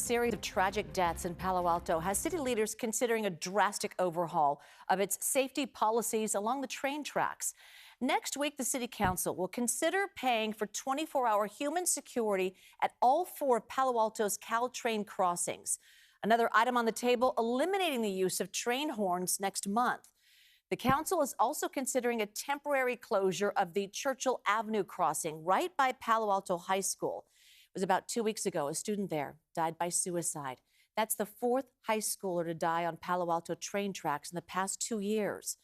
Series of tragic deaths in Palo Alto has city leaders considering a drastic overhaul of its safety policies along the train tracks. Next week, the city council will consider paying for 24-hour human security at all 4 of Palo Alto's Caltrain crossings. Another item on the table, eliminating the use of train horns next month. The council is also considering a temporary closure of the Churchill Avenue crossing right by Palo Alto High School. It was about 2 weeks ago, a student there died by suicide. That's the 4th high schooler to die on Palo Alto train tracks in the past 2 years.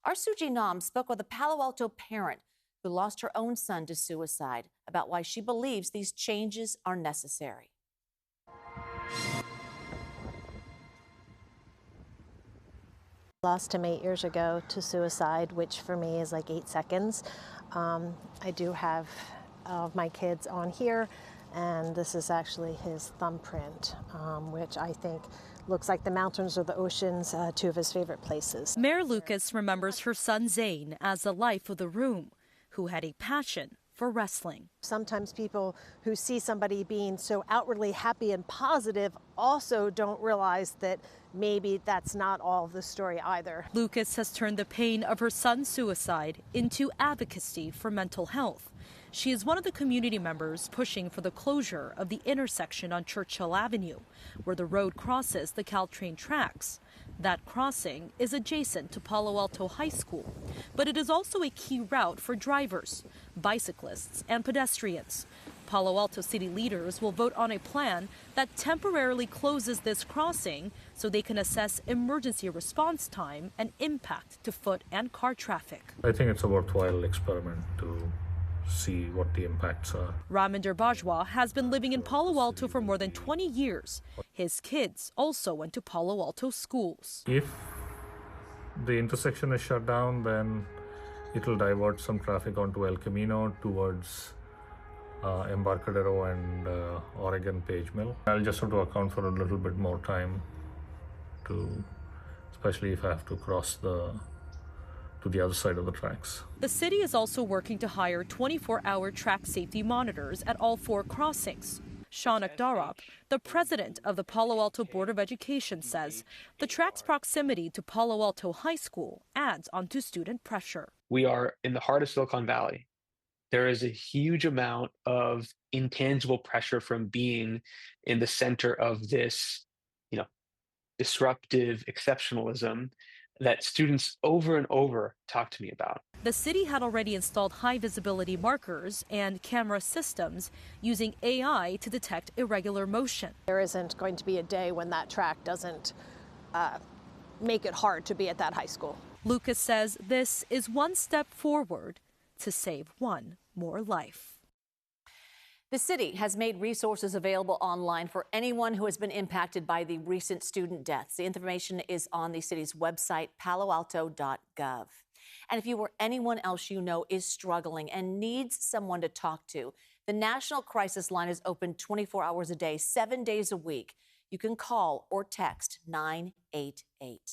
Our Sooji Nam spoke with a Palo Alto parent who lost her own son to suicide about why she believes these changes are necessary. Lost him 8 years ago to suicide, which for me is like 8 seconds. I do have my kids on here, and this is actually his thumbprint, which I think looks like the mountains or the oceans, 2 of his favorite places. Mayor Lucas remembers her son Zane as the life of the room, who had a passion for wrestling. Sometimes people who see somebody being so outwardly happy and positive also don't realize that maybe that's not all the story either. Lucas has turned the pain of her son's suicide into advocacy for mental health. She is one of the community members pushing for the closure of the intersection on Churchill Avenue, where the road crosses the Caltrain tracks. That crossing is adjacent to Palo Alto High School, but it is also a key route for drivers, bicyclists, and pedestrians. Palo Alto city leaders will vote on a plan that temporarily closes this crossing so they can assess emergency response time and impact to foot and car traffic. I think it's a worthwhile experiment to see what the impacts are. Raminder Bajwa has been living in Palo Alto for more than 20 years. His kids also went to Palo Alto schools. If the intersection is shut down, then it will divert some traffic onto El Camino towards Embarcadero and Oregon Page Mill. I'll just have to account for a little bit more time, especially if I have to cross to the other side of the tracks. The city is also working to hire 24-hour track safety monitors at all 4 crossings. Shaunak Darab, the president of the Palo Alto Board of Education, says the track's proximity to Palo Alto High School adds onto student pressure. We are in the heart of Silicon Valley. There is a huge amount of intangible pressure from being in the center of this, disruptive exceptionalism that students over and over talk to me about. The city had already installed high visibility markers and camera systems using AI to detect irregular motion. There isn't going to be a day when that track doesn't make it hard to be at that high school. Lucas says this is one step forward to save one more life. The city has made resources available online for anyone who has been impacted by the recent student deaths. The information is on the city's website, paloalto.gov. And if you or anyone else you know is struggling and needs someone to talk to, the National Crisis Line is open 24 hours a day, 7 days a week. You can call or text 988.